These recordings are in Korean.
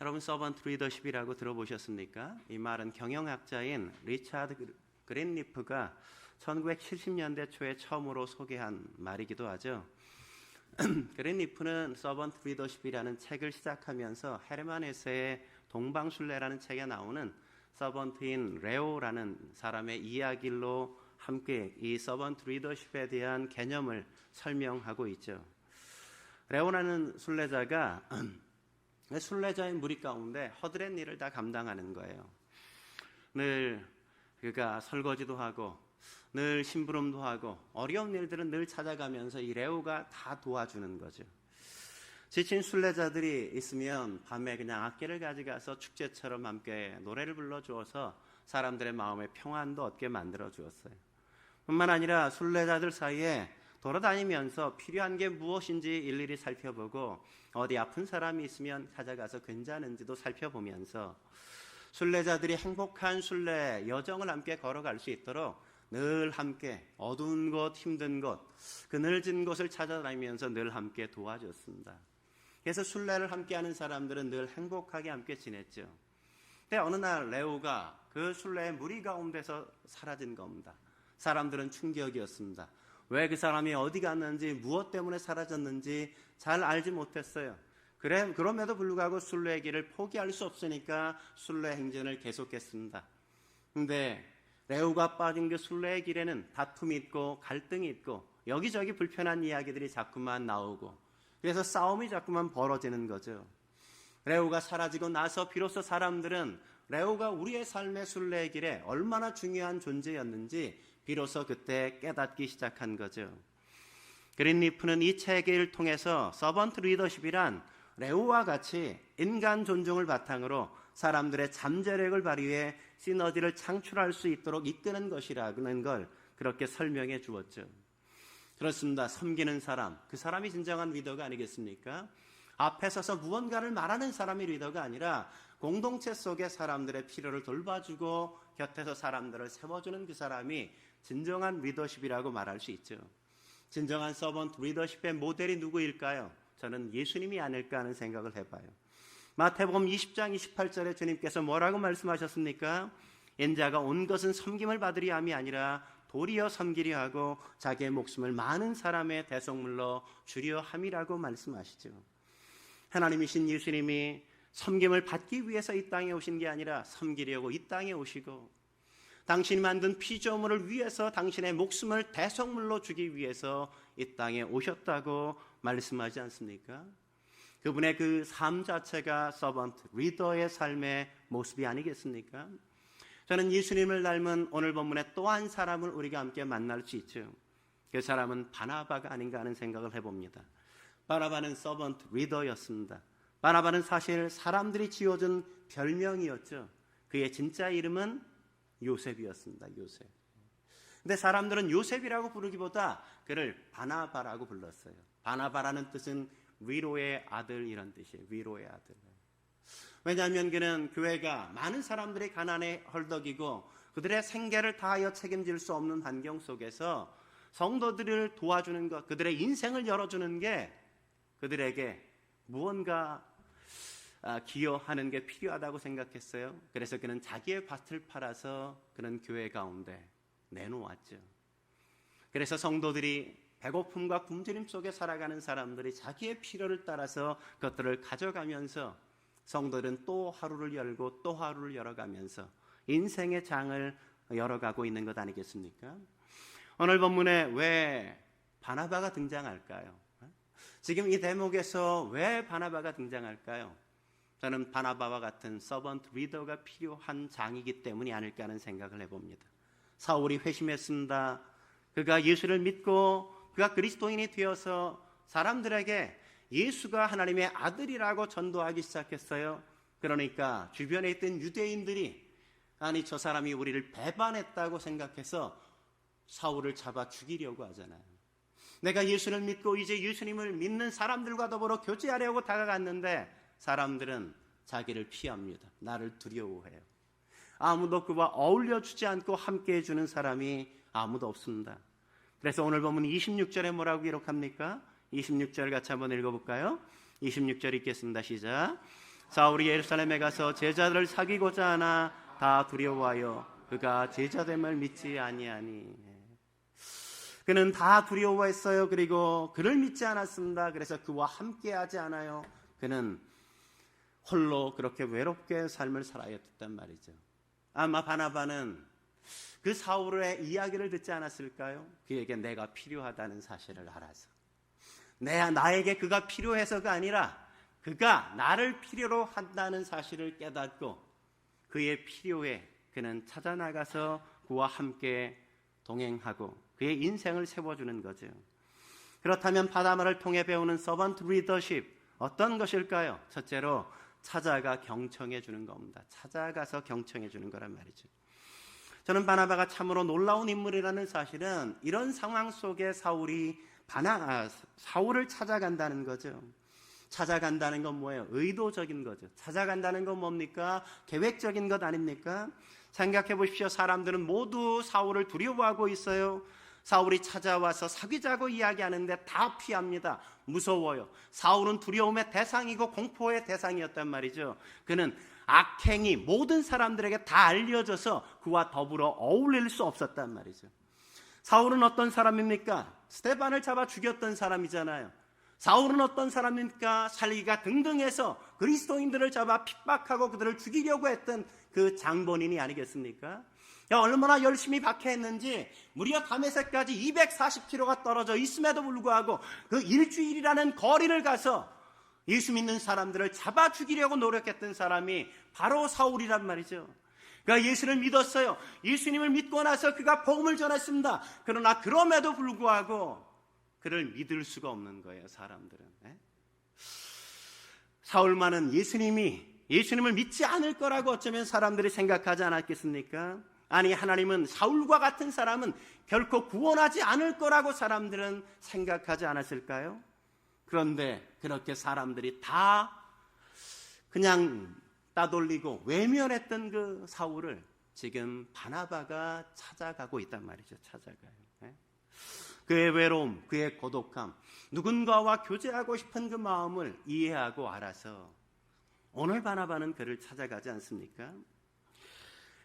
여러분 서번트 리더십이라고 들어보셨습니까? 이 말은 경영학자인 리차드 그린리프가 1970년대 초에 처음으로 소개한 말이기도 하죠. 그린리프는 서번트 리더십이라는 책을 시작하면서 헤르만 헤세의 동방순례라는 책에 나오는 서번트인 레오라는 사람의 이야기로 함께 이 서번트 리더십에 대한 개념을 설명하고 있죠. 레오라는 순례자가 순례자의 무리 가운데 허드렛 일을 다 감당하는 거예요. 늘 그가 설거지도 하고 늘 심부름도 하고 어려운 일들은 늘 찾아가면서 이 레오가 다 도와주는 거죠. 지친 순례자들이 있으면 밤에 그냥 악기를 가져가서 축제처럼 함께 노래를 불러주어서 사람들의 마음에 평안도 얻게 만들어 주었어요. 뿐만 아니라 순례자들 사이에 돌아다니면서 필요한 게 무엇인지 일일이 살펴보고 어디 아픈 사람이 있으면 찾아가서 괜찮은지도 살펴보면서 순례자들이 행복한 순례 여정을 함께 걸어갈 수 있도록 늘 함께 어두운 곳, 힘든 곳, 그늘진 곳을 찾아다니면서 늘 함께 도와줬습니다. 그래서 순례를 함께하는 사람들은 늘 행복하게 함께 지냈죠. 근데 어느 날 레오가 그 순례의 무리 가운데서 사라진 겁니다. 사람들은 충격이었습니다. 왜 그 사람이 어디 갔는지, 무엇 때문에 사라졌는지 잘 알지 못했어요. 그럼에도 불구하고 순례의 길을 포기할 수 없으니까 순례 행진을 계속했습니다. 근데 레오가 빠진 그 순례의 길에는 다툼이 있고 갈등이 있고 여기저기 불편한 이야기들이 자꾸만 나오고 그래서 싸움이 자꾸만 벌어지는 거죠. 레오가 사라지고 나서 비로소 사람들은 레오가 우리의 삶의 순례의 길에 얼마나 중요한 존재였는지 비로소 그때 깨닫기 시작한 거죠. 그린리프는 이 책을 통해서 서번트 리더십이란 레오와 같이 인간 존중을 바탕으로 사람들의 잠재력을 발휘해 시너지를 창출할 수 있도록 이끄는 것이라는 걸 그렇게 설명해 주었죠. 그렇습니다. 섬기는 사람, 그 사람이 진정한 리더가 아니겠습니까? 앞에 서서 무언가를 말하는 사람이 리더가 아니라 공동체 속의 사람들의 필요를 돌봐주고 곁에서 사람들을 세워주는 그 사람이 진정한 리더십이라고 말할 수 있죠. 진정한 서번트 리더십의 모델이 누구일까요? 저는 예수님이 아닐까 하는 생각을 해봐요. 마태복음 20장 28절에 주님께서 뭐라고 말씀하셨습니까? 인자가 온 것은 섬김을 받으려 함이 아니라 도리어 섬기려 하고 자기의 목숨을 많은 사람의 대속물로 주려 함이라고 말씀하시죠. 하나님이신 예수님이 섬김을 받기 위해서 이 땅에 오신 게 아니라 섬기려고 이 땅에 오시고 당신이 만든 피조물을 위해서 당신의 목숨을 대속물로 주기 위해서 이 땅에 오셨다고 말씀하지 않습니까? 그분의 그 삶 자체가 서번트 리더의 삶의 모습이 아니겠습니까? 저는 예수님을 닮은 오늘 본문의 또 한 사람을 우리가 함께 만날 수 있죠. 그 사람은 바나바가 아닌가 하는 생각을 해봅니다. 바나바는 서번트 리더였습니다. 바나바는 사실 사람들이 지어준 별명이었죠. 그의 진짜 이름은 요셉이었습니다. 요셉. 근데 사람들은 요셉이라고 부르기보다 그를 바나바라고 불렀어요. 바나바라는 뜻은 위로의 아들 이런 뜻이에요. 위로의 아들. 왜냐하면 그는 교회가 많은 사람들이 가난에 헐떡이고 그들의 생계를 다하여 책임질 수 없는 환경 속에서 성도들을 도와주는 것, 그들의 인생을 열어주는 게 그들에게 무언가 기여하는 게 필요하다고 생각했어요. 그래서 그는 자기의 밭을 팔아서 그는 교회 가운데 내놓았죠. 그래서 성도들이 배고픔과 굶주림 속에 살아가는 사람들이 자기의 필요를 따라서 그것들을 가져가면서 성도들은 또 하루를 열고 또 하루를 열어가면서 인생의 장을 열어가고 있는 것 아니겠습니까? 오늘 본문에 왜 바나바가 등장할까요? 지금 이 대목에서 왜 바나바가 등장할까요? 저는 바나바와 같은 서번트 리더가 필요한 장이기 때문이 아닐까 하는 생각을 해봅니다. 사울이 회심했습니다. 그가 예수를 믿고 그가 그리스도인이 되어서 사람들에게 예수가 하나님의 아들이라고 전도하기 시작했어요. 그러니까 주변에 있던 유대인들이 아니 저 사람이 우리를 배반했다고 생각해서 사울을 잡아 죽이려고 하잖아요. 내가 예수를 믿고 이제 예수님을 믿는 사람들과 더불어 교제하려고 다가갔는데 사람들은 자기를 피합니다. 나를 두려워해요. 아무도 그와 어울려주지 않고 함께해 주는 사람이 아무도 없습니다. 그래서 오늘 보면 26절에 뭐라고 기록합니까? 26절 같이 한번 읽어볼까요? 26절 읽겠습니다. 시작. 사울이 예루살렘에 가서 제자들을 사귀고자 하나 다 두려워하여 그가 제자됨을 믿지 아니하니. 그는 다 두려워했어요. 그리고 그를 믿지 않았습니다. 그래서 그와 함께하지 않아요. 그는 홀로 그렇게 외롭게 삶을 살아야 됐단 말이죠. 아마 바나바는 그 사울의 이야기를 듣지 않았을까요? 그에게 내가 필요하다는 사실을 알아서, 나에게 그가 필요해서가 아니라 그가 나를 필요로 한다는 사실을 깨닫고 그의 필요에 그는 찾아나가서 그와 함께 동행하고 그의 인생을 세워주는 거죠. 그렇다면 바나바를 통해 배우는 서번트 리더십 어떤 것일까요? 첫째로 찾아가 경청해 주는 겁니다. 찾아가서 경청해 주는 거란 말이죠. 저는 바나바가 참으로 놀라운 인물이라는 사실은 이런 상황 속에 사울을 찾아간다는 거죠. 찾아간다는 건 뭐예요? 의도적인 거죠. 찾아간다는 건 뭡니까? 계획적인 것 아닙니까? 생각해 보십시오. 사람들은 모두 사울을 두려워하고 있어요. 사울이 찾아와서 사귀자고 이야기하는데 다 피합니다. 무서워요. 사울은 두려움의 대상이고 공포의 대상이었단 말이죠. 그는 악행이 모든 사람들에게 다 알려져서 그와 더불어 어울릴 수 없었단 말이죠. 사울은 어떤 사람입니까? 스데반을 잡아 죽였던 사람이잖아요. 사울은 어떤 사람입니까? 살기가 등등해서 그리스도인들을 잡아 핍박하고 그들을 죽이려고 했던 그 장본인이 아니겠습니까? 얼마나 열심히 박해했는지 무려 다메섹까지 240km가 떨어져 있음에도 불구하고 그 일주일이라는 거리를 가서 예수 믿는 사람들을 잡아 죽이려고 노력했던 사람이 바로 사울이란 말이죠. 그가 예수를 믿었어요. 예수님을 믿고 나서 그가 복음을 전했습니다. 그러나 그럼에도 불구하고 그를 믿을 수가 없는 거예요, 사람들은. 사울만은 예수님을 믿지 않을 거라고 어쩌면 사람들이 생각하지 않았겠습니까? 아니, 하나님은 사울과 같은 사람은 결코 구원하지 않을 거라고 사람들은 생각하지 않았을까요? 그런데 그렇게 사람들이 다 그냥 따돌리고 외면했던 그 사울을 지금 바나바가 찾아가고 있단 말이죠. 찾아가요. 그의 외로움, 그의 고독함, 누군가와 교제하고 싶은 그 마음을 이해하고 알아서 오늘 바나바는 그를 찾아가지 않습니까?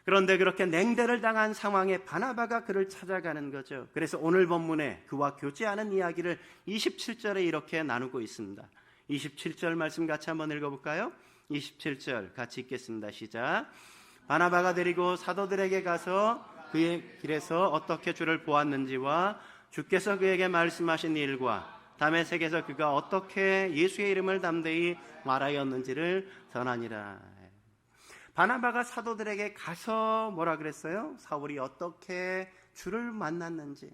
그런데 그렇게 냉대를 당한 상황에 바나바가 그를 찾아가는 거죠. 그래서 오늘 본문에 그와 교제하는 이야기를 27절에 이렇게 나누고 있습니다. 27절 말씀 같이 한번 읽어볼까요? 27절 같이 읽겠습니다. 시작. 바나바가 데리고 사도들에게 가서 그의 길에서 어떻게 주를 보았는지와 주께서 그에게 말씀하신 일과 다메섹에서 그가 어떻게 예수의 이름을 담대히 말하였는지를 전하니라. 바나바가 사도들에게 가서 뭐라 그랬어요? 사울이 어떻게 주를 만났는지,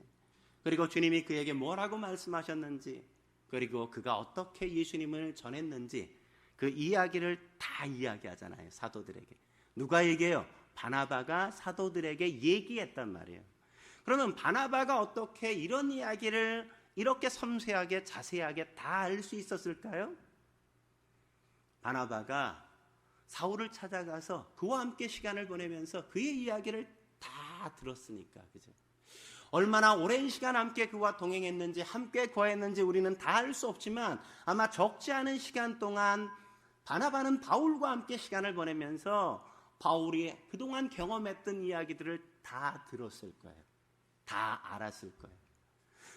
그리고 주님이 그에게 뭐라고 말씀하셨는지, 그리고 그가 어떻게 예수님을 전했는지 그 이야기를 다 이야기하잖아요. 사도들에게. 누가 얘기해요? 바나바가 사도들에게 얘기했단 말이에요. 그러면 바나바가 어떻게 이런 이야기를 이렇게 섬세하게 자세하게 다 알 수 있었을까요? 바나바가 사울을 찾아가서 그와 함께 시간을 보내면서 그의 이야기를 다 들었으니까, 그죠? 얼마나 오랜 시간 함께 그와 동행했는지, 함께 거했는지 우리는 다 알 수 없지만 아마 적지 않은 시간 동안 바나바는 바울과 함께 시간을 보내면서 바울이 그동안 경험했던 이야기들을 다 들었을 거예요. 다 알았을 거예요.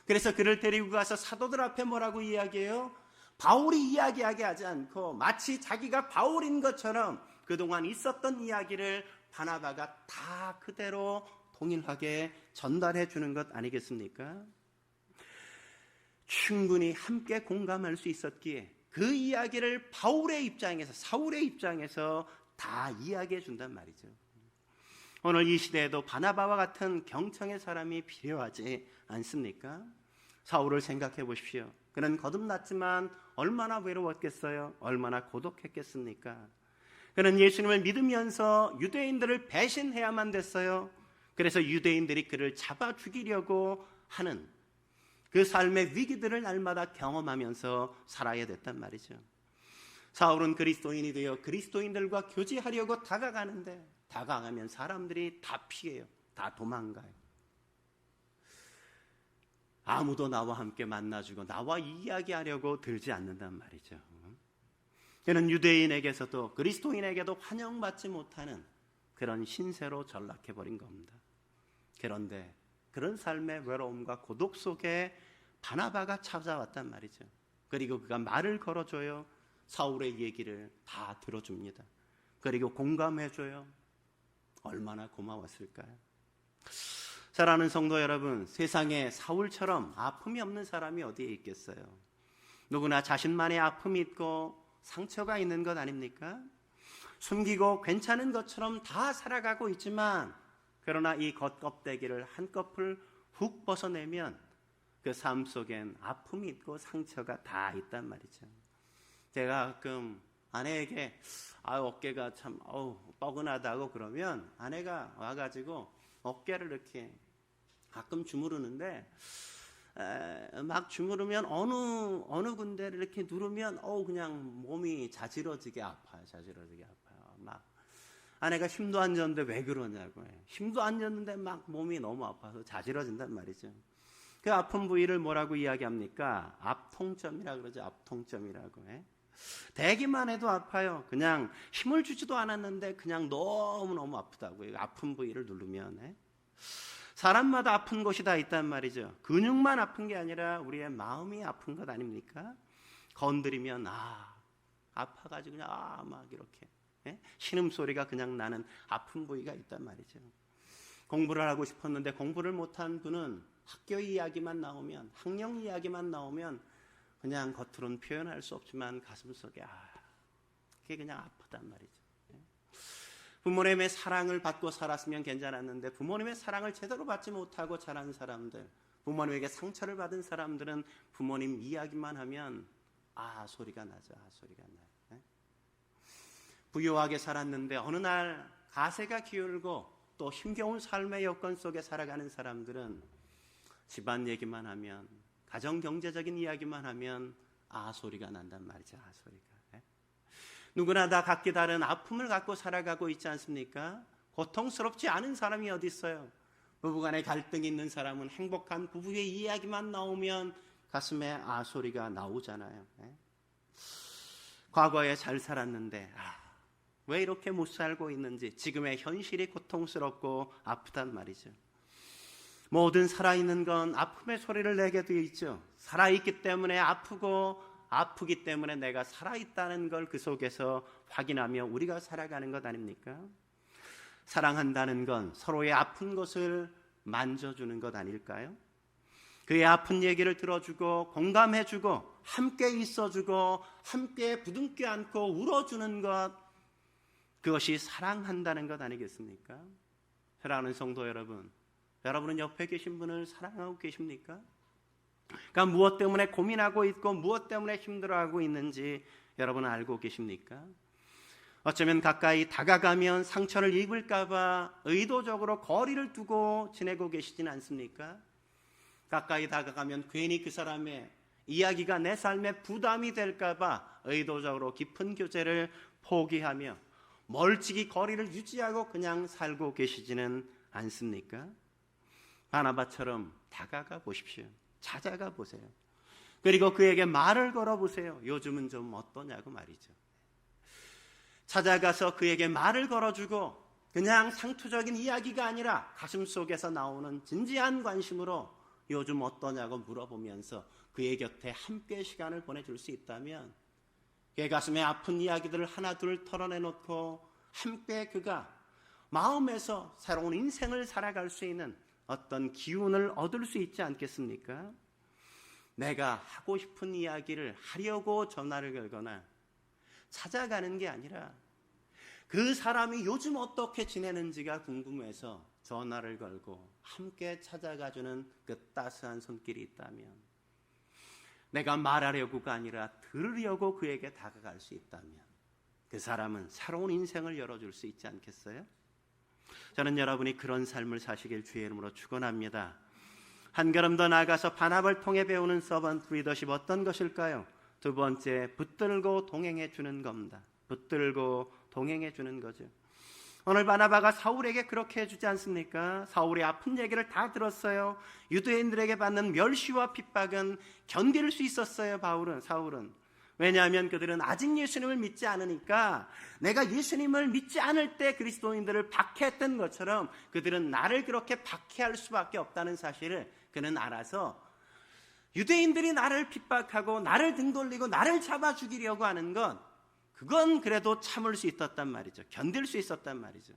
그래서 그를 데리고 가서 사도들 앞에 뭐라고 이야기해요? 바울이 이야기하게 하지 않고 마치 자기가 바울인 것처럼 그동안 있었던 이야기를 바나바가 다 그대로 동일하게 전달해 주는 것 아니겠습니까? 충분히 함께 공감할 수 있었기에 그 이야기를 바울의 입장에서, 사울의 입장에서 다 이야기해 준단 말이죠. 오늘 이 시대에도 바나바와 같은 경청의 사람이 필요하지 않습니까? 사울을 생각해 보십시오. 그는 거듭났지만 얼마나 외로웠겠어요? 얼마나 고독했겠습니까? 그는 예수님을 믿으면서 유대인들을 배신해야만 됐어요. 그래서 유대인들이 그를 잡아 죽이려고 하는 그 삶의 위기들을 날마다 경험하면서 살아야 됐단 말이죠. 사울은 그리스도인이 되어 그리스도인들과 교제하려고 다가가는데 다가가면 사람들이 다 피해요. 다 도망가요. 아무도 나와 함께 만나주고 나와 이야기하려고 들지 않는단 말이죠. 그는 유대인에게서도 그리스도인에게도 환영받지 못하는 그런 신세로 전락해버린 겁니다. 그런데 그런 삶의 외로움과 고독 속에 바나바가 찾아왔단 말이죠. 그리고 그가 말을 걸어줘요. 사울의 얘기를 다 들어줍니다. 그리고 공감해줘요. 얼마나 고마웠을까요? 사랑하는 성도 여러분, 세상에 사울처럼 아픔이 없는 사람이 어디에 있겠어요? 누구나 자신만의 아픔이 있고 상처가 있는 것 아닙니까? 숨기고 괜찮은 것처럼 다 살아가고 있지만, 그러나 이 겉껍데기를 한꺼풀 훅 벗어내면 그 삶 속엔 아픔이 있고 상처가 다 있단 말이죠. 제가 가끔 아내에게 어깨가 참 뻐근하다고 그러면 아내가 와가지고 어깨를 이렇게 가끔 주무르는데, 막 주무르면 어느 군데를 이렇게 누르면 그냥 몸이 자지러지게 아파요. 막 아내가 힘도 안 줬는데 왜 그러냐고 해요. 힘도 안 줬는데 막 몸이 너무 아파서 자지러진단 말이죠. 그 아픈 부위를 뭐라고 이야기합니까? 앞통점이라고 그러죠. 앞통점이라고 해. 대기만 해도 아파요. 그냥 힘을 주지도 않았는데 그냥 너무너무 아프다고요. 아픈 부위를 누르면. 해. 사람마다 아픈 곳이 다 있단 말이죠. 근육만 아픈 게 아니라 우리의 마음이 아픈 것 아닙니까? 건드리면 아파가지고 그냥 막 이렇게 신음소리가 그냥 나는 아픈 부위가 있단 말이죠. 공부를 하고 싶었는데 공부를 못한 분은 학교 이야기만 나오면, 학령 이야기만 나오면 그냥 겉으로는 표현할 수 없지만 가슴속에 그게 그냥 아프단 말이죠. 부모님의 사랑을 받고 살았으면 괜찮았는데 부모님의 사랑을 제대로 받지 못하고 자란 사람들, 부모님에게 상처를 받은 사람들은 부모님 이야기만 하면 소리가 나죠. 소리가 나요. 부유하게 살았는데 어느 날 가세가 기울고 또 힘겨운 삶의 여건 속에 살아가는 사람들은 집안 얘기만 하면, 가정 경제적인 이야기만 하면 소리가 난단 말이죠. 소리가. 누구나 다 각기 다른 아픔을 갖고 살아가고 있지 않습니까? 고통스럽지 않은 사람이 어디 있어요? 부부간에 갈등이 있는 사람은 행복한 부부의 이야기만 나오면 가슴에 소리가 나오잖아요. 과거에 잘 살았는데 왜 이렇게 못 살고 있는지 지금의 현실이 고통스럽고 아프단 말이죠. 모든 살아있는 건 아픔의 소리를 내게 되어 있죠. 살아있기 때문에 아프고 아프기 때문에 내가 살아있다는 걸 그 속에서 확인하며 우리가 살아가는 것 아닙니까? 사랑한다는 건 서로의 아픈 것을 만져주는 것 아닐까요? 그의 아픈 얘기를 들어주고 공감해주고 함께 있어주고 함께 부둥켜 안고 울어주는 것, 그것이 사랑한다는 것 아니겠습니까? 사랑하는 성도 여러분, 여러분은 옆에 계신 분을 사랑하고 계십니까? 그러니까 무엇 때문에 고민하고 있고 무엇 때문에 힘들어하고 있는지 여러분은 알고 계십니까? 어쩌면 가까이 다가가면 상처를 입을까 봐 의도적으로 거리를 두고 지내고 계시진 않습니까? 가까이 다가가면 괜히 그 사람의 이야기가 내 삶에 부담이 될까 봐 의도적으로 깊은 교제를 포기하며 멀찍이 거리를 유지하고 그냥 살고 계시지는 않습니까? 바나바처럼 다가가 보십시오. 찾아가 보세요. 그리고 그에게 말을 걸어보세요. 요즘은 좀 어떠냐고 말이죠. 찾아가서 그에게 말을 걸어주고 그냥 상투적인 이야기가 아니라 가슴속에서 나오는 진지한 관심으로 요즘 어떠냐고 물어보면서 그의 곁에 함께 시간을 보내줄 수 있다면, 그의 가슴에 아픈 이야기들을 하나 둘 털어내놓고 함께 그가 마음에서 새로운 인생을 살아갈 수 있는 어떤 기운을 얻을 수 있지 않겠습니까? 내가 하고 싶은 이야기를 하려고 전화를 걸거나 찾아가는 게 아니라 그 사람이 요즘 어떻게 지내는지가 궁금해서 전화를 걸고 함께 찾아가주는 그 따스한 손길이 있다면, 내가 말하려고가 아니라 들으려고 그에게 다가갈 수 있다면 그 사람은 새로운 인생을 열어줄 수 있지 않겠어요? 저는 여러분이 그런 삶을 사시길 주의 이름으로 축원합니다. 한 걸음 더 나아가서 반합을 통해 배우는 서번트 리더십 어떤 것일까요? 두 번째, 붙들고 동행해 주는 겁니다. 붙들고 동행해 주는 거죠. 오늘 바나바가 사울에게 그렇게 해주지 않습니까? 사울의 아픈 얘기를 다 들었어요. 유대인들에게 받는 멸시와 핍박은 견딜 수 있었어요. 사울은. 왜냐하면 그들은 아직 예수님을 믿지 않으니까 내가 예수님을 믿지 않을 때 그리스도인들을 박해했던 것처럼 그들은 나를 그렇게 박해할 수밖에 없다는 사실을 그는 알아서 유대인들이 나를 핍박하고 나를 등 돌리고 나를 잡아 죽이려고 하는 건 그건 그래도 참을 수 있었단 말이죠. 견딜 수 있었단 말이죠.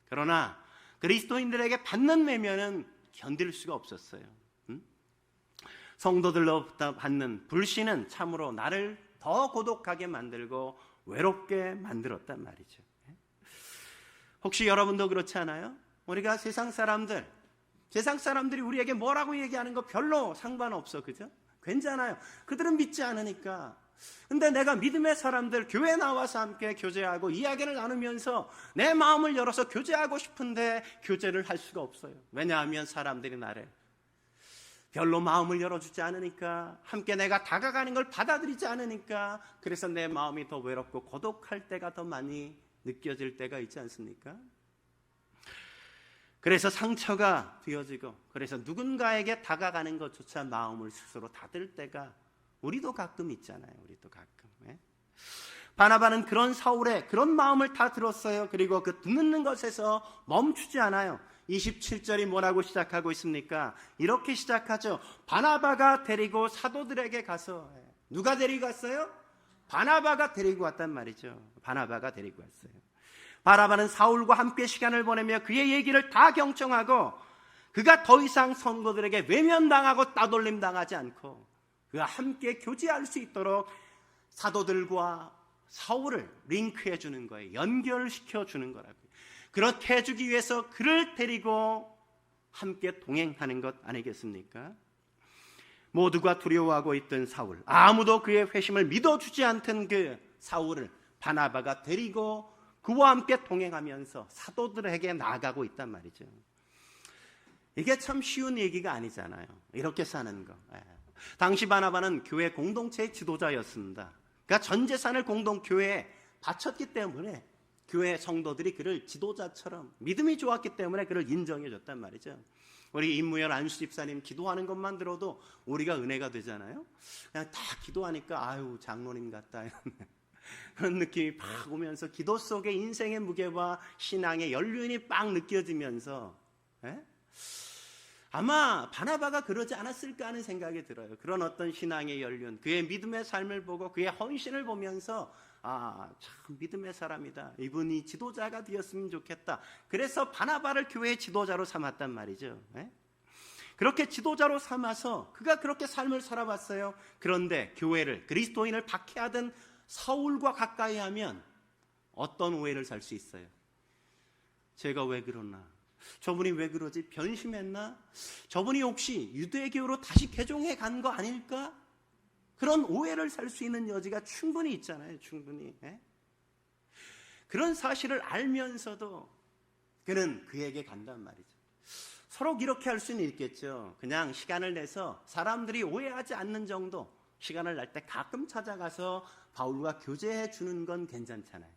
그러나 그리스도인들에게 받는 외면은 견딜 수가 없었어요. 성도들로부터 받는 불신은 참으로 나를 더 고독하게 만들고 외롭게 만들었단 말이죠. 혹시 여러분도 그렇지 않아요? 우리가 세상 사람들이 우리에게 뭐라고 얘기하는 거 별로 상관없어, 그죠? 괜찮아요. 그들은 믿지 않으니까. 근데 내가 믿음의 사람들 교회에 나와서 함께 교제하고 이야기를 나누면서 내 마음을 열어서 교제하고 싶은데 교제를 할 수가 없어요. 왜냐하면 사람들이 나를 별로 마음을 열어주지 않으니까, 함께 내가 다가가는 걸 받아들이지 않으니까, 그래서 내 마음이 더 외롭고 고독할 때가 더 많이 느껴질 때가 있지 않습니까? 그래서 상처가 되어지고, 그래서 누군가에게 다가가는 것조차 마음을 스스로 닫을 때가 우리도 가끔 있잖아요. 우리도 가끔. 바나바는 그런 사울의 그런 마음을 다 들었어요. 그리고 그 듣는 것에서 멈추지 않아요. 27절이 뭐라고 시작하고 있습니까? 이렇게 시작하죠. 바나바가 데리고 사도들에게 가서. 누가 데리고 갔어요? 바나바가 데리고 왔단 말이죠. 바나바가 데리고 왔어요. 바나바는 사울과 함께 시간을 보내며 그의 얘기를 다 경청하고, 그가 더 이상 성도들에게 외면당하고 따돌림 당하지 않고 그가 함께 교제할 수 있도록 사도들과 사울을 링크해 주는 거예요. 연결시켜 주는 거라고요. 그렇게 해주기 위해서 그를 데리고 함께 동행하는 것 아니겠습니까? 모두가 두려워하고 있던 사울, 아무도 그의 회심을 믿어주지 않던 그 사울을 바나바가 데리고 그와 함께 동행하면서 사도들에게 나아가고 있단 말이죠. 이게 참 쉬운 얘기가 아니잖아요. 이렇게 사는 거. 당시 바나바는 교회 공동체의 지도자였습니다. 그러니까 전 재산을 공동교회에 바쳤기 때문에 교회 성도들이 그를 지도자처럼, 믿음이 좋았기 때문에 그를 인정해 줬단 말이죠. 우리 임무열 안수 집사님 기도하는 것만 들어도 우리가 은혜가 되잖아요. 그냥 다 기도하니까 아유 장로님 같다 그런 느낌이 팍 오면서 기도 속에 인생의 무게와 신앙의 연륜이 빡 느껴지면서 아마 바나바가 그러지 않았을까 하는 생각이 들어요. 그런 어떤 신앙의 연륜, 그의 믿음의 삶을 보고 그의 헌신을 보면서 참 믿음의 사람이다. 이분이 지도자가 되었으면 좋겠다. 그래서 바나바를 교회의 지도자로 삼았단 말이죠. 그렇게 지도자로 삼아서 그가 그렇게 삶을 살아봤어요. 그런데 교회를, 그리스도인을 박해하던 사울과 가까이 하면 어떤 오해를 살 수 있어요? 제가 왜 그러나? 저분이 왜 그러지? 변심했나? 저분이 혹시 유대교로 다시 개종해 간 거 아닐까? 그런 오해를 살 수 있는 여지가 충분히 있잖아요. 충분히. 그런 사실을 알면서도 그는 그에게 간단 말이죠. 서로 이렇게 할 수는 있겠죠. 그냥 시간을 내서 사람들이 오해하지 않는 정도 시간을 날 때 가끔 찾아가서 바울과 교제해 주는 건 괜찮잖아요.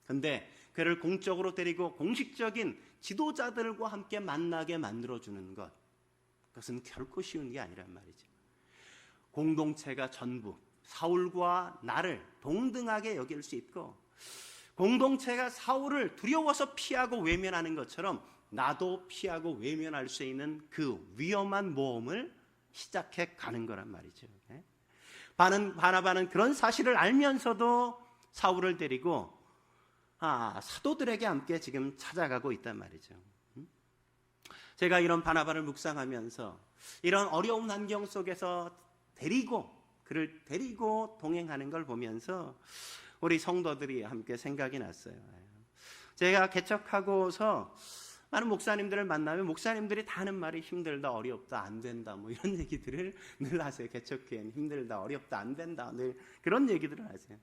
그런데 그를 공적으로 데리고 공식적인 지도자들과 함께 만나게 만들어주는 것, 그것은 결코 쉬운 게 아니란 말이죠. 공동체가 전부 사울과 나를 동등하게 여길 수 있고, 공동체가 사울을 두려워서 피하고 외면하는 것처럼 나도 피하고 외면할 수 있는 그 위험한 모험을 시작해 가는 거란 말이죠. 바나바는 그런 사실을 알면서도 사울을 데리고 사도들에게 함께 지금 찾아가고 있단 말이죠. 제가 이런 바나바를 묵상하면서 이런 어려운 환경 속에서 그를 데리고 동행하는 걸 보면서 우리 성도들이 함께 생각이 났어요. 제가 개척하고서 많은 목사님들을 만나면 목사님들이 다 하는 말이 힘들다, 어렵다, 안 된다 뭐 이런 얘기들을 늘 하세요. 개척교회는 힘들다, 어렵다, 안 된다, 늘 그런 얘기들을 하세요.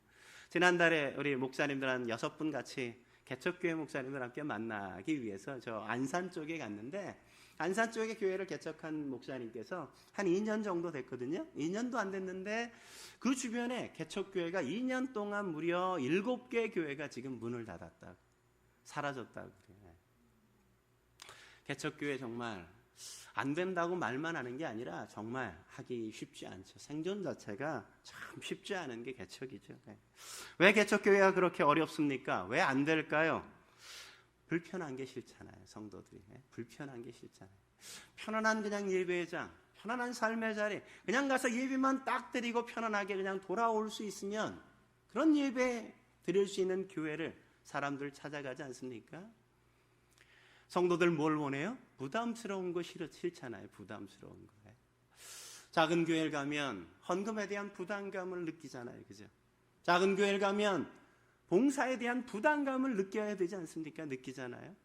지난달에 우리 목사님들 한 6분 같이 개척교회 목사님들 함께 만나기 위해서 저 안산 쪽에 갔는데, 안산 쪽에 교회를 개척한 목사님께서 한 2년 정도 됐거든요. 2년도 안 됐는데 그 주변에 개척교회가 2년 동안 무려 7개 교회가 지금 문을 닫았다고, 사라졌다고 그래요. 개척교회 정말 안 된다고 말만 하는 게 아니라 정말 하기 쉽지 않죠. 생존 자체가 참 쉽지 않은 게 개척이죠. 왜 개척교회가 그렇게 어렵습니까? 왜 안 될까요? 불편한 게 싫잖아요. 성도들이. 불편한 게 싫잖아요. 편안한 그냥 예배장, 편안한 삶의 자리, 그냥 가서 예배만 딱 드리고 편안하게 그냥 돌아올 수 있으면 그런 예배 드릴 수 있는 교회를 사람들 찾아가지 않습니까? 성도들 뭘 원해요? 부담스러운 거 싫잖아요. 부담스러운 거. 작은 교회를 가면 헌금에 대한 부담감을 느끼잖아요. 그죠? 작은 교회를 가면 봉사에 대한 부담감을 느껴야 되지 않습니까? 느끼잖아요.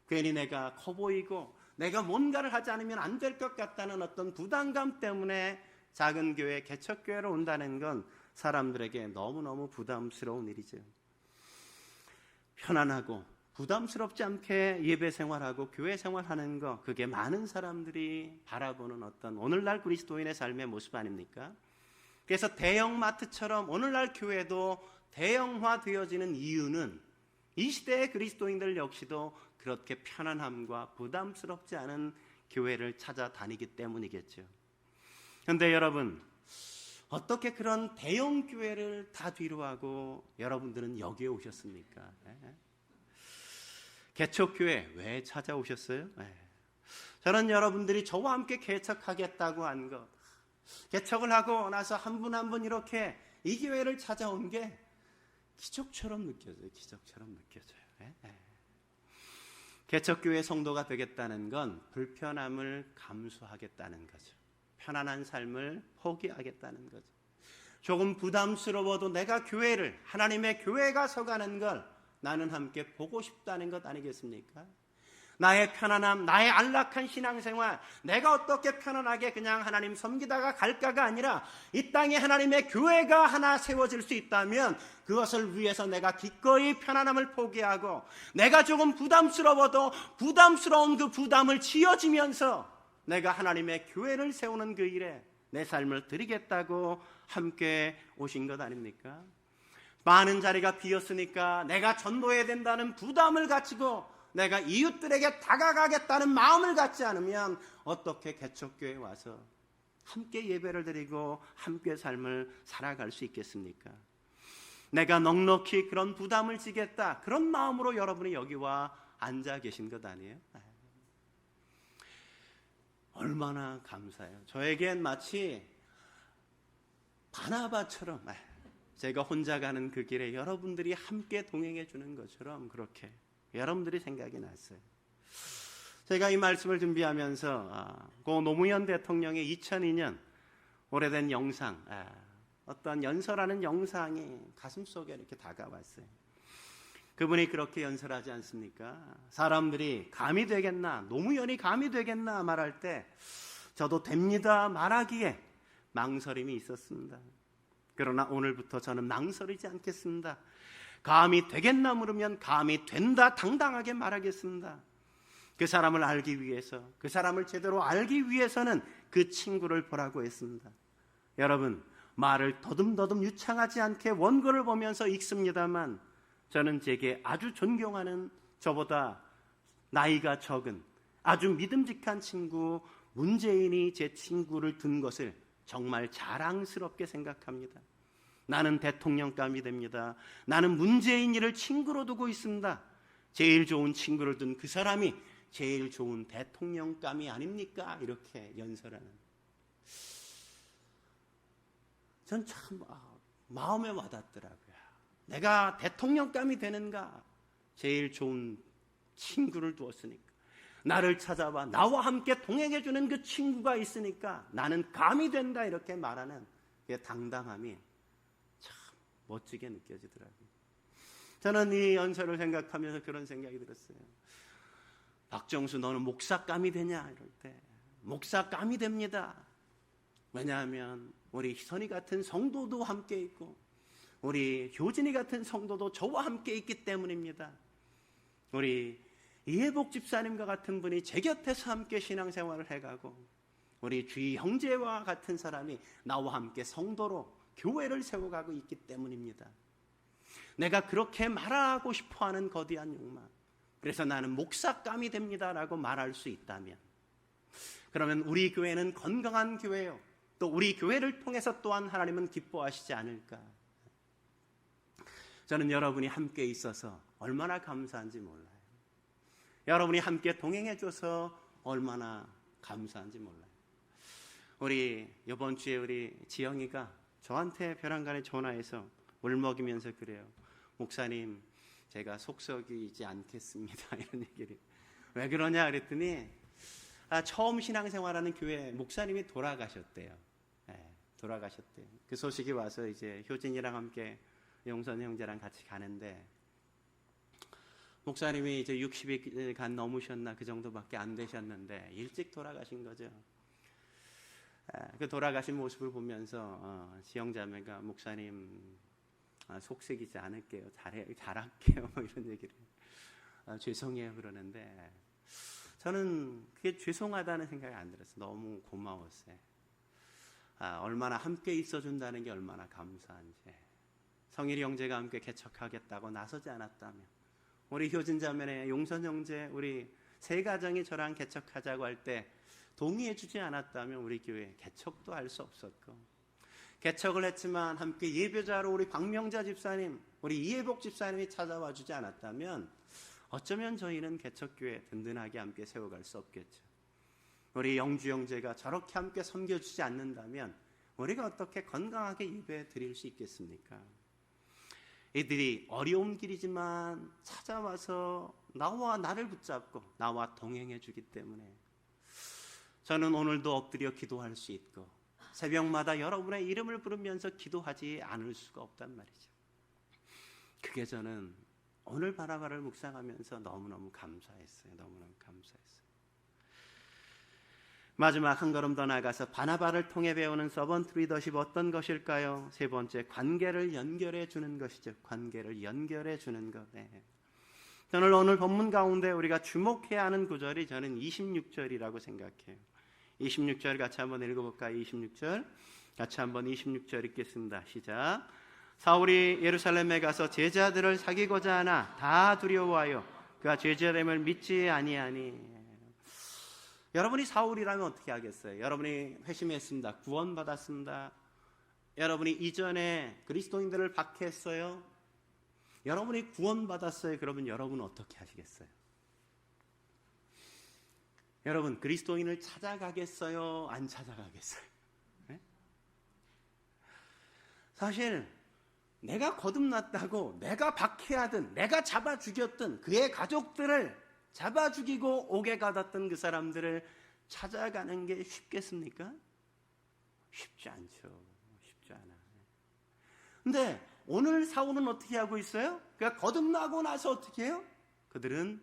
괜히 내가 커 보이고 내가 뭔가를 하지 않으면 안 될 것 같다는 어떤 부담감 때문에 작은 교회, 개척교회로 온다는 건 사람들에게 너무너무 부담스러운 일이죠. 편안하고 부담스럽지 않게 예배 생활하고 교회 생활하는 거, 그게 많은 사람들이 바라보는 어떤 오늘날 그리스도인의 삶의 모습 아닙니까? 그래서 대형마트처럼 오늘날 교회도 대형화되어지는 이유는 이 시대의 그리스도인들 역시도 그렇게 편안함과 부담스럽지 않은 교회를 찾아다니기 때문이겠죠. 그런데 여러분, 어떻게 그런 대형 교회를 다 뒤로 하고 여러분들은 여기에 오셨습니까? 개척교회 왜 찾아오셨어요? 저는 여러분들이 저와 함께 개척하겠다고 한 것, 개척을 하고 나서 한 분 한 분 이렇게 이 교회를 찾아온 게 기적처럼 느껴져요. 기적처럼 느껴져요. 개척교회 성도가 되겠다는 건 불편함을 감수하겠다는 거죠. 편안한 삶을 포기하겠다는 거죠. 조금 부담스러워도 내가 교회를, 하나님의 교회가 서가는 걸 나는 함께 보고 싶다는 것 아니겠습니까? 나의 편안함, 나의 안락한 신앙생활, 내가 어떻게 편안하게 그냥 하나님 섬기다가 갈까가 아니라 이 땅에 하나님의 교회가 하나 세워질 수 있다면 그것을 위해서 내가 기꺼이 편안함을 포기하고 내가 조금 부담스러워도 부담스러운 그 부담을 지어지면서 내가 하나님의 교회를 세우는 그 일에 내 삶을 드리겠다고 함께 오신 것 아닙니까? 많은 자리가 비었으니까 내가 전도해야 된다는 부담을 가지고 내가 이웃들에게 다가가겠다는 마음을 갖지 않으면 어떻게 개척교회에 와서 함께 예배를 드리고 함께 삶을 살아갈 수 있겠습니까? 내가 넉넉히 그런 부담을 지겠다, 그런 마음으로 여러분이 여기 와 앉아 계신 것 아니에요? 얼마나 감사해요. 저에겐 마치 바나바처럼 제가 혼자 가는 그 길에 여러분들이 함께 동행해 주는 것처럼 그렇게 여러분들이 생각이 났어요. 제가 이 말씀을 준비하면서 고 노무현 대통령의 2002년 오래된 영상, 어떤 연설하는 영상이 가슴속에 이렇게 다가왔어요. 그분이 그렇게 연설하지 않습니까? 사람들이 감이 되겠나, 노무현이 감이 되겠나 말할 때 저도 됩니다 말하기에 망설임이 있었습니다. 그러나 오늘부터 저는 망설이지 않겠습니다. 감이 되겠나 물으면 감이 된다 당당하게 말하겠습니다. 그 사람을 알기 위해서, 그 사람을 제대로 알기 위해서는 그 친구를 보라고 했습니다. 여러분, 말을 더듬더듬 유창하지 않게 원고를 보면서 읽습니다만 저는 제게 아주 존경하는, 저보다 나이가 적은 아주 믿음직한 친구 문재인이 제 친구를 둔 것을 정말 자랑스럽게 생각합니다. 나는 대통령감이 됩니다. 나는 문재인이를 친구로 두고 있습니다. 제일 좋은 친구를 둔 그 사람이 제일 좋은 대통령감이 아닙니까? 이렇게 연설하는. 전 참 마음에 와닿더라고요. 내가 대통령감이 되는가? 제일 좋은 친구를 두었으니까. 나를 찾아와 나와 함께 동행해주는 그 친구가 있으니까 나는 감이 된다, 이렇게 말하는 그 당당함이 참 멋지게 느껴지더라고요. 저는 이 연설을 생각하면서 그런 생각이 들었어요. 박정수, 너는 목사감이 되냐? 이럴 때 목사감이 됩니다. 왜냐하면 우리 희선이 같은 성도도 함께 있고 우리 효진이 같은 성도도 저와 함께 있기 때문입니다. 우리 이해복 집사님과 같은 분이 제 곁에서 함께 신앙생활을 해가고 우리 주희 형제와 같은 사람이 나와 함께 성도로 교회를 세워가고 있기 때문입니다. 내가 그렇게 말하고 싶어하는 거대한 욕망, 그래서 나는 목사감이 됩니다라고 말할 수 있다면 그러면 우리 교회는 건강한 교회요. 또 우리 교회를 통해서 또한 하나님은 기뻐하시지 않을까. 저는 여러분이 함께 있어서 얼마나 감사한지 몰라요. 여러분이 함께 동행해줘서 얼마나 감사한지 몰라요. 우리 이번 주에 우리 지영이가 저한테 벼랑간에 전화해서 울먹이면서 그래요. 목사님, 제가 속썩이지 않겠습니다. 이런 얘기를. 왜 그러냐 그랬더니 처음 신앙생활하는 교회 목사님이 돌아가셨대요. 네, 돌아가셨대요. 그 소식이 와서 이제 효진이랑 함께 용선 형제랑 같이 가는데 목사님이 이제 60이 간 넘으셨나 그 정도밖에 안 되셨는데 일찍 돌아가신 거죠. 그 돌아가신 모습을 보면서 지영자매가 목사님 속색이지 않을게요. 잘할게요. 뭐 이런 얘기를 죄송해요 그러는데 저는 그게 죄송하다는 생각이 안 들었어요. 너무 고마웠어요. 얼마나 함께 있어준다는 게 얼마나 감사한지. 성일이 형제가 함께 개척하겠다고 나서지 않았다면, 우리 효진 자매네 용선 형제 우리 세 가정이 저랑 개척하자고 할 때 동의해주지 않았다면 우리 교회 개척도 할 수 없었고, 개척을 했지만 함께 예배자로 우리 박명자 집사님, 우리 이해복 집사님이 찾아와 주지 않았다면 어쩌면 저희는 개척교회 든든하게 함께 세워갈 수 없겠죠. 우리 영주 형제가 저렇게 함께 섬겨주지 않는다면 우리가 어떻게 건강하게 예배 드릴 수 있겠습니까? 이들이 어려운 길이지만 찾아와서 나와 나를 붙잡고 나와 동행해 주기 때문에 저는 오늘도 엎드려 기도할 수 있고 새벽마다 여러분의 이름을 부르면서 기도하지 않을 수가 없단 말이죠. 그게 저는 오늘 바나바를 묵상하면서 너무너무 감사했어요. 너무너무 감사했어요. 마지막 한 걸음 더 나가서 바나바를 통해 배우는 서번트 리더십 어떤 것일까요? 세 번째, 관계를 연결해 주는 것이죠. 관계를 연결해 주는 것. 네. 저는 오늘 본문 가운데 우리가 주목해야 하는 구절이 저는 26절이라고 생각해요. 26절 같이 한번 읽어볼까요? 26절 같이 한번 26절 읽겠습니다. 시작. 사울이 예루살렘에 가서 제자들을 사귀고자 하나 다 두려워하여 그가 제자됨을 믿지 아니하니. 여러분이 사울이라면 어떻게 하겠어요? 여러분이 회심했습니다. 구원받았습니다. 여러분이 이전에 그리스도인들을 박해했어요. 여러분이 구원받았어요. 그러면 여러분은 어떻게 하시겠어요? 여러분 그리스도인을 찾아가겠어요? 안 찾아가겠어요? 네? 사실 내가 거듭났다고 내가 박해하든 내가 잡아 죽였든 그의 가족들을 잡아 죽이고 옥에 가뒀던 그 사람들을 찾아가는 게 쉽겠습니까? 쉽지 않죠. 쉽지 않아요. 근데 오늘 사울은 어떻게 하고 있어요? 그러니까 거듭나고 나서 어떻게 해요? 그들은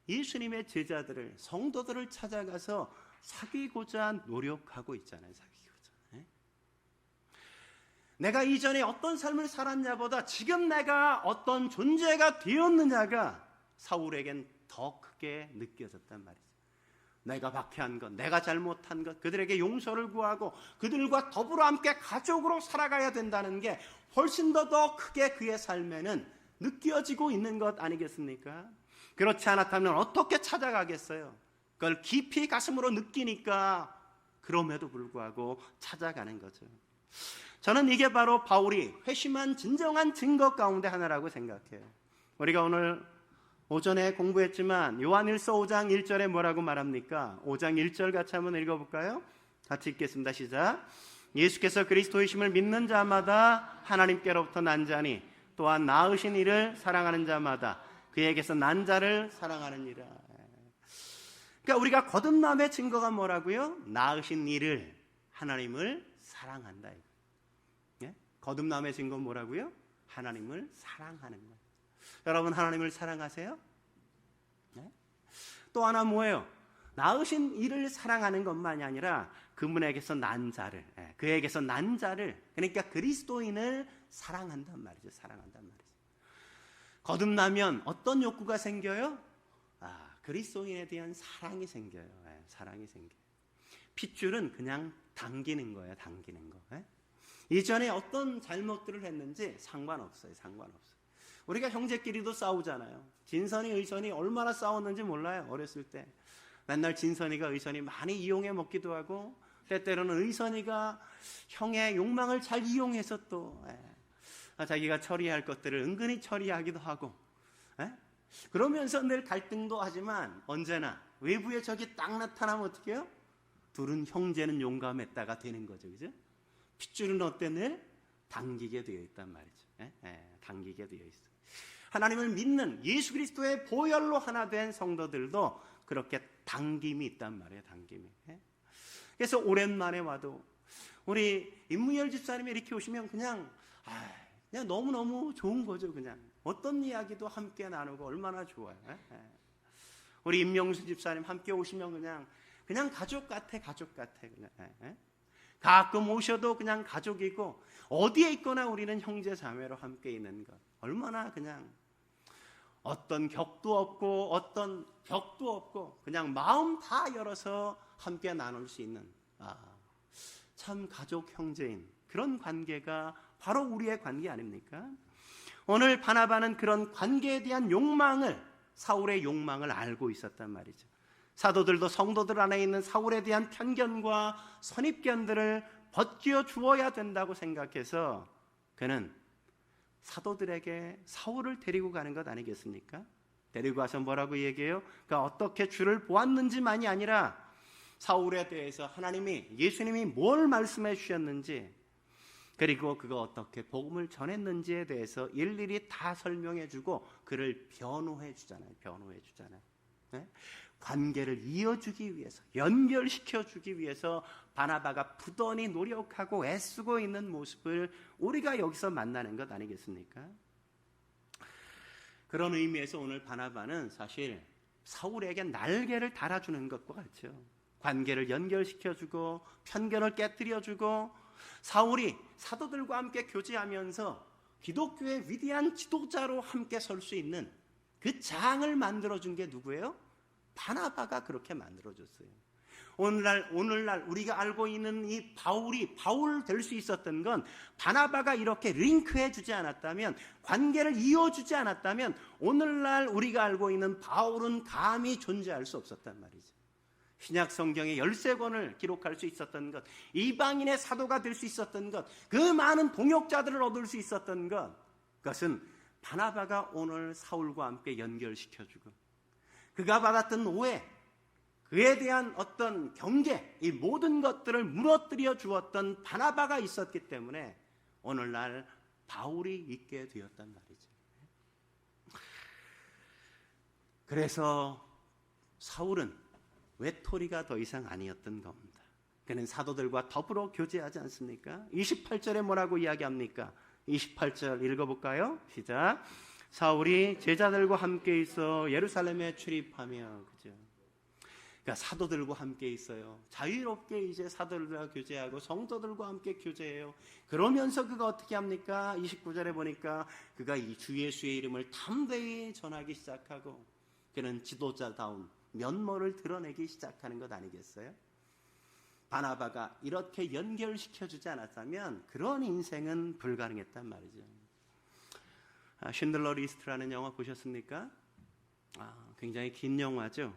예수님의 제자들을, 성도들을 찾아가서 사귀고자 노력하고 있잖아요. 사귀고자. 네? 내가 이전에 어떤 삶을 살았냐보다 지금 내가 어떤 존재가 되었느냐가 사울에겐 더 크게 느껴졌단 말이죠. 내가 박해한 것, 내가 잘못한 것, 그들에게 용서를 구하고 그들과 더불어 함께 가족으로 살아가야 된다는 게 훨씬 더 크게 그의 삶에는 느껴지고 있는 것 아니겠습니까? 그렇지 않았다면 어떻게 찾아가겠어요? 그걸 깊이 가슴으로 느끼니까 그럼에도 불구하고 찾아가는 거죠. 저는 이게 바로 바울이 회심한 진정한 증거 가운데 하나라고 생각해요. 우리가 오늘 오전에 공부했지만 요한일서 5장 1절에 뭐라고 말합니까? 5장 1절 같이 한번 읽어볼까요? 같이 읽겠습니다. 시작. 예수께서 그리스도이심을 믿는 자마다 하나님께로부터 난 자니 또한 낳으신 이를 사랑하는 자마다 그에게서 난 자를 사랑하느니라. 그러니까 우리가 거듭남의 증거가 뭐라고요? 낳으신 이를, 하나님을 사랑한다. 예? 거듭남의 증거는 뭐라고요? 하나님을 사랑하는 거예요. 여러분 하나님을 사랑하세요? 네? 또 하나 뭐예요? 낳으신 이를 사랑하는 것만이 아니라 그분에게서 난 자를, 그에게서 난 자를, 그러니까 그리스도인을 사랑한단 말이죠. 사랑한단 말이죠. 거듭나면 어떤 욕구가 생겨요? 그리스도인에 대한 사랑이 생겨요. 사랑이 생겨요. 핏줄은 그냥 당기는 거예요. 당기는 거. 이전에 어떤 잘못들을 했는지 상관없어요. 상관없어요. 우리가 형제끼리도 싸우잖아요. 진선이 의선이 얼마나 싸웠는지 몰라요. 어렸을 때 맨날 진선이가 의선이 많이 이용해 먹기도 하고, 때때로는 의선이가 형의 욕망을 잘 이용해서 또 자기가 처리할 것들을 은근히 처리하기도 하고, 그러면서 늘 갈등도 하지만 언제나 외부에 적이 딱 나타나면 어떻게 해요? 둘은 형제는 용감했다가 되는 거죠. 그죠? 핏줄은 어때? 늘 당기게 되어 있단 말이죠. 당기게 되어 있어요. 하나님을 믿는 예수 그리스도의 보혈로 하나 된 성도들도 그렇게 당김이 있단 말이에요. 당김이. 그래서 오랜만에 와도 우리 임무열 집사님이 이렇게 오시면 그냥 너무너무 좋은 거죠. 그냥 어떤 이야기도 함께 나누고 얼마나 좋아요. 우리 임명수 집사님 함께 오시면 그냥 가족 같아. 그냥. 가끔 오셔도 그냥 가족이고, 어디에 있거나 우리는 형제 자매로 함께 있는 것, 얼마나 그냥 어떤 격도 없고 어떤 벽도 없고 그냥 마음 다 열어서 함께 나눌 수 있는, 참 가족 형제인 그런 관계가 바로 우리의 관계 아닙니까? 오늘 바나바는 그런 관계에 대한 욕망을, 사울의 욕망을 알고 있었단 말이죠. 사도들도 성도들 안에 있는 사울에 대한 편견과 선입견들을 벗겨 주어야 된다고 생각해서 그는 사도들에게 사울을 데리고 가는 것 아니겠습니까? 데리고 가서 뭐라고 얘기해요? 그가 어떻게 주를 보았는지만이 아니라 사울에 대해서 하나님이, 예수님이 뭘 말씀해 주셨는지, 그리고 그가 어떻게 복음을 전했는지에 대해서 일일이 다 설명해 주고 그를 변호해 주잖아요. 관계를 이어주기 위해서, 연결시켜 주기 위해서 바나바가 부단히 노력하고 애쓰고 있는 모습을 우리가 여기서 만나는 것 아니겠습니까? 그런 의미에서 오늘 바나바는 사실 사울에게 날개를 달아주는 것과 같죠. 관계를 연결시켜주고 편견을 깨뜨려주고, 사울이 사도들과 함께 교제하면서 기독교의 위대한 지도자로 함께 설 수 있는 그 장을 만들어준 게 누구예요? 바나바가 그렇게 만들어줬어요. 오늘날 우리가 알고 있는 이 바울이 바울 될 수 있었던 건 바나바가 이렇게 링크해 주지 않았다면, 관계를 이어주지 않았다면 오늘날 우리가 알고 있는 바울은 감히 존재할 수 없었단 말이죠. 신약 성경의 13권을 기록할 수 있었던 것, 이방인의 사도가 될 수 있었던 것, 그 많은 동역자들을 얻을 수 있었던 것, 그것은 바나바가 오늘 사울과 함께 연결시켜주고 그가 받았던 오해, 그에 대한 어떤 경계, 이 모든 것들을 무너뜨려 주었던 바나바가 있었기 때문에 오늘날 바울이 있게 되었단 말이죠. 그래서 사울은 외톨이가 더 이상 아니었던 겁니다. 그는 사도들과 더불어 교제하지 않습니까? 28절에 뭐라고 이야기합니까? 28절 읽어볼까요? 시작. 사울이 제자들과 함께 있어 예루살렘에 출입하며, 그죠? 그러니까 사도들과 함께 있어요. 자유롭게 이제 사도들과 교제하고 성도들과 함께 교제해요. 그러면서 그가 어떻게 합니까? 29절에 보니까 그가 이 주 예수의 이름을 담대히 전하기 시작하고, 그는 지도자다운 면모를 드러내기 시작하는 것 아니겠어요? 바나바가 이렇게 연결시켜주지 않았다면 그런 인생은 불가능했단 말이죠. 쉰들러 리스트라는 영화 보셨습니까? 굉장히 긴 영화죠.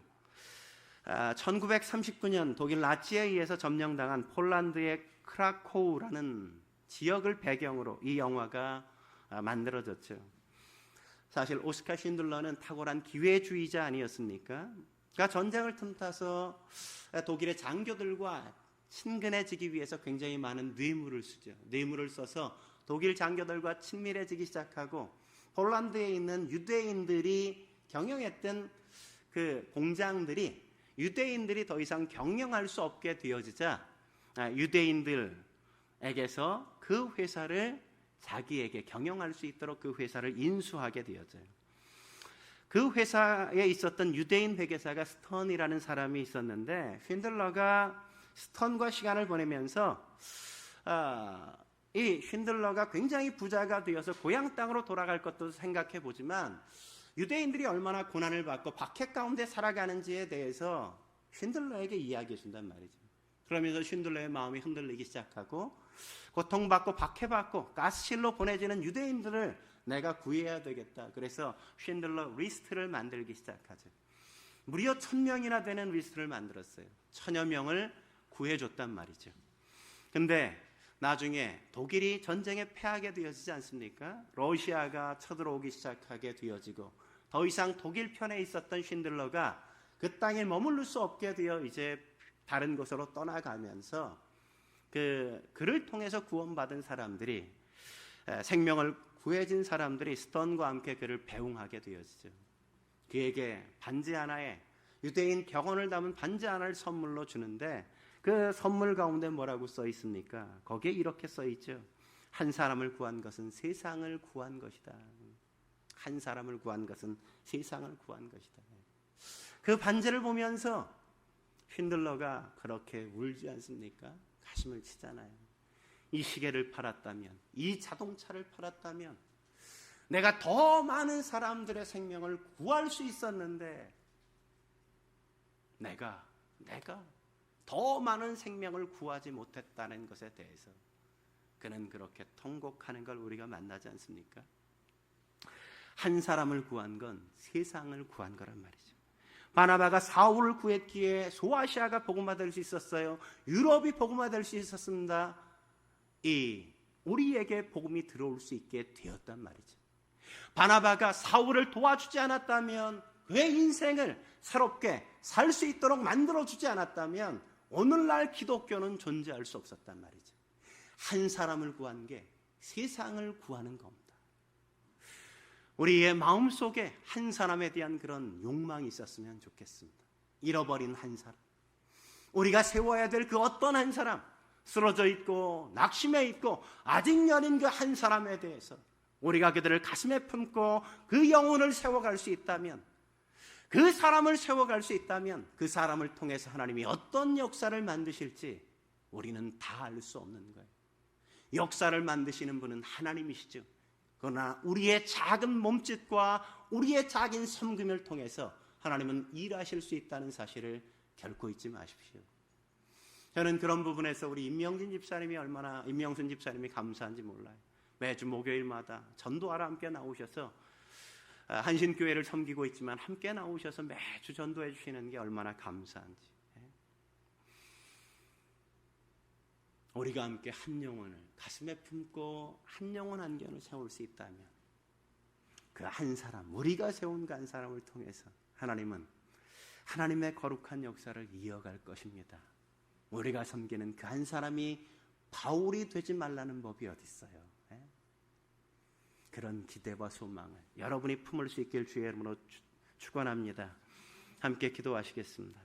1939년 독일 나치에 의해서 점령당한 폴란드의 크라코우라는 지역을 배경으로 이 영화가 만들어졌죠. 사실 오스카 쉰들러는 탁월한 기회주의자 아니었습니까? 그러니까 전쟁을 틈타서 독일의 장교들과 친근해지기 위해서 굉장히 많은 뇌물을 쓰죠. 뇌물을 써서 독일 장교들과 친밀해지기 시작하고, 폴란드에 있는 유대인들이 경영했던 그 공장들이 유대인들이 더 이상 경영할 수 없게 되어지자 유대인들에게서 그 회사를 자기에게 경영할 수 있도록 그 회사를 인수하게 되어져요. 그 회사에 있었던 유대인 회계사가 스턴이라는 사람이 있었는데, 쉰들러가 스턴과 시간을 보내면서 이 쉰들러가 굉장히 부자가 되어서 고향 땅으로 돌아갈 것도 생각해 보지만 유대인들이 얼마나 고난을 받고 박해 가운데 살아가는지에 대해서 쉰들러에게 이야기해 준단 말이죠. 그러면서 쉰들러의 마음이 흔들리기 시작하고, 고통받고 박해받고 가스실로 보내지는 유대인들을 내가 구해야 되겠다. 그래서 쉰들러 리스트를 만들기 시작하죠. 무려 1000명이나 되는 리스트를 만들었어요. 1000여 명을 구해줬단 말이죠. 근데 나중에 독일이 전쟁에 패하게 되어지지 않습니까? 러시아가 쳐들어오기 시작하게 되어지고 더 이상 독일 편에 있었던 쉰들러가 그 땅에 머무를 수 없게 되어 이제 다른 곳으로 떠나가면서 그를 통해서 구원받은 사람들이, 생명을 구해진 사람들이 스턴과 함께 그를 배웅하게 되어지죠. 그에게 반지 하나에, 유대인 격언을 담은 반지 하나를 선물로 주는데 그 선물 가운데 뭐라고 써 있습니까? 거기에 이렇게 써 있죠. 한 사람을 구한 것은 세상을 구한 것이다. 한 사람을 구한 것은 세상을 구한 것이다. 그 반지를 보면서 쉰들러가 그렇게 울지 않습니까? 가슴을 치잖아요. 이 시계를 팔았다면, 이 자동차를 팔았다면 내가 더 많은 사람들의 생명을 구할 수 있었는데 내가 더 많은 생명을 구하지 못했다는 것에 대해서 그는 그렇게 통곡하는 걸 우리가 만나지 않습니까? 한 사람을 구한 건 세상을 구한 거란 말이죠. 바나바가 사울을 구했기에 소아시아가 복음화될 수 있었어요. 유럽이 복음화될 수 있었습니다. 우리에게 복음이 들어올 수 있게 되었단 말이죠. 바나바가 사울을 도와주지 않았다면, 그의 인생을 새롭게 살 수 있도록 만들어주지 않았다면 오늘날 기독교는 존재할 수 없었단 말이죠. 한 사람을 구한 게 세상을 구하는 겁니다. 우리의 마음속에 한 사람에 대한 그런 욕망이 있었으면 좋겠습니다. 잃어버린 한 사람, 우리가 세워야 될 그 어떤 한 사람, 쓰러져 있고 낙심해 있고 아직 여린 그 한 사람에 대해서 우리가 그들을 가슴에 품고 그 영혼을 세워갈 수 있다면, 그 사람을 세워갈 수 있다면 그 사람을 통해서 하나님이 어떤 역사를 만드실지 우리는 다 알 수 없는 거예요. 역사를 만드시는 분은 하나님이시죠. 그러나 우리의 작은 몸짓과 우리의 작은 섬김을 통해서 하나님은 일하실 수 있다는 사실을 결코 잊지 마십시오. 저는 그런 부분에서 우리 임명순 집사님이 감사한지 몰라요. 매주 목요일마다 전도하러 함께 나오셔서 한신교회를 섬기고 있지만 함께 나오셔서 매주 전도해 주시는 게 얼마나 감사한지. 우리가 함께 한 영혼을 가슴에 품고 한 영혼 한 견을 세울 수 있다면 그 한 사람, 우리가 세운 그 한 사람을 통해서 하나님은 하나님의 거룩한 역사를 이어갈 것입니다. 우리가 섬기는 그 한 사람이 바울이 되지 말라는 법이 어디 있어요? 그런 기대와 소망을 여러분이 품을 수 있길 주의 이름으로 축원합니다. 함께 기도하시겠습니다.